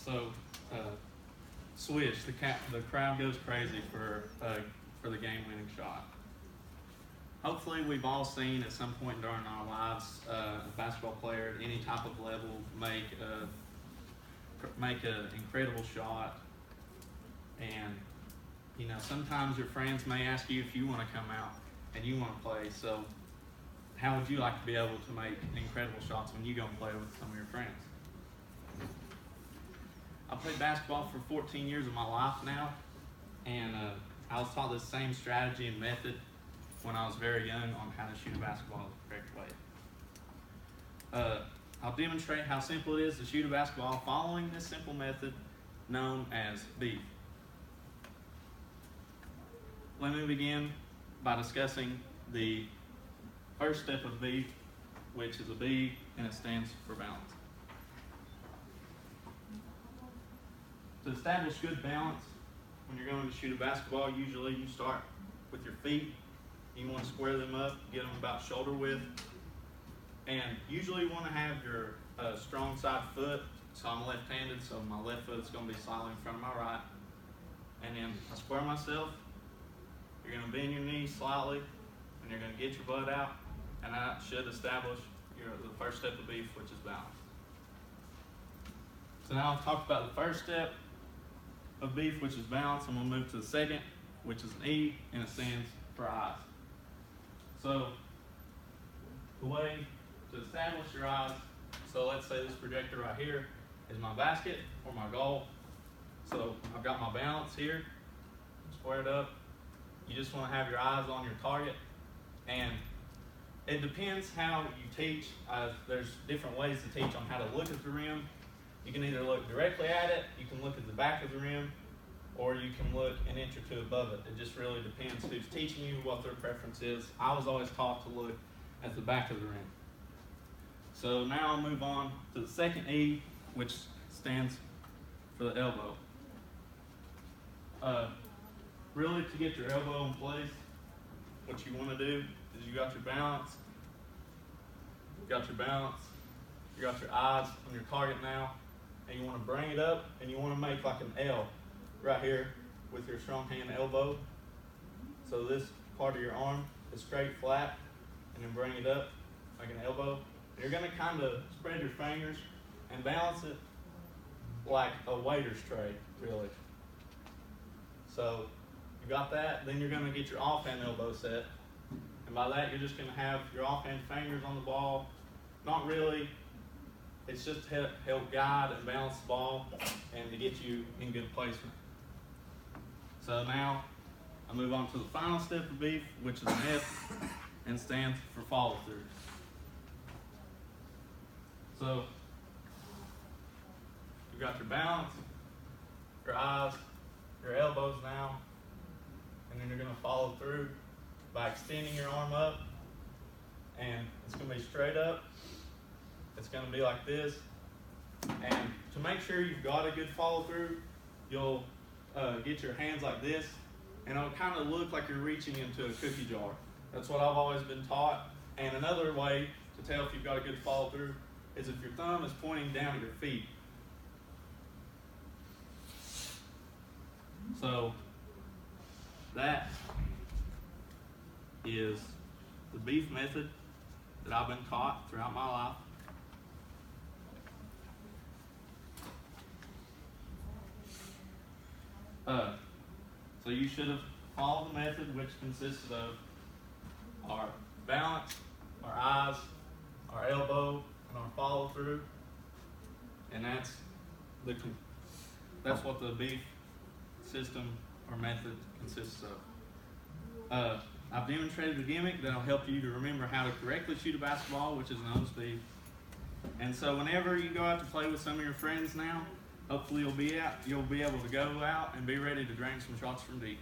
So, swish. The crowd goes crazy for the game-winning shot. Hopefully, we've all seen at some point during our lives a basketball player at any type of level make an incredible shot. And sometimes your friends may ask you if you want to come out and you want to play. So, how would you like to be able to make incredible shots when you go and play with some of your friends? I played basketball for 14 years of my life now, and I was taught the same strategy and method when I was very young on how to shoot a basketball the correct way. I'll demonstrate how simple it is to shoot a basketball following this simple method known as beef. Let me begin by discussing the first step of beef, which is a B, and it stands for balance. To establish good balance, when you're going to shoot a basketball, usually you start with your feet. You want to square them up, get them about shoulder width. And usually you want to have your strong side foot. So I'm left-handed, so my left foot is going to be slightly in front of my right. And then I square myself. You're going to bend your knees slightly, and you're going to get your butt out. And that should establish the first step of beef, which is balance. So now I've talked about the first step of beef, which is balance. I'm going to move to the second, which is an E, and it stands for eyes. So the way to establish your eyes, so let's say this projector right here is my basket or my goal. So I've got my balance here, squared up. You just want to have your eyes on your target, and it depends how you teach. There's different ways to teach on how to look at the rim. You can either look directly at it, you can look at the back of the rim, or you can look an inch or two above it. It just really depends who's teaching you, what their preference is. I was always taught to look at the back of the rim. So now I'll move on to the second E, which stands for the elbow. Really, to get your elbow in place, what you want to do is you got your balance, you got your eyes on your target now, and you want to bring it up, and you want to make like an L right here with your strong hand elbow. So this part of your arm is straight, flat, and then bring it up like an elbow. And you're going to kind of spread your fingers and balance it like a waiter's tray, really. So you got that, then you're going to get your offhand elbow set. And by that, you're just going to have your offhand fingers on the ball. Not really. It's just to help guide and balance the ball and to get you in good placement. So now I move on to the final step of beef, which is an F, and stands for follow through. So you've got your balance, your eyes, your elbows now, and then you're going to follow through by extending your arm up, and it's going to be straight up. It's going to be like this, and to make sure you've got a good follow through, you'll get your hands like this, and it'll kind of look like you're reaching into a cookie jar. That's what I've always been taught. And another way to tell if you've got a good follow through is if your thumb is pointing down at your feet. So that is the beef method that I've been taught throughout my life. So you should have followed the method, which consisted of our balance, our eyes, our elbow, and our follow through, and that's what the beef system or method consists of. I've demonstrated a gimmick that'll help you to remember how to correctly shoot a basketball, which is known as beef. And so whenever you go out to play with some of your friends now, hopefully you'll be able to go out and be ready to drain some shots from deep.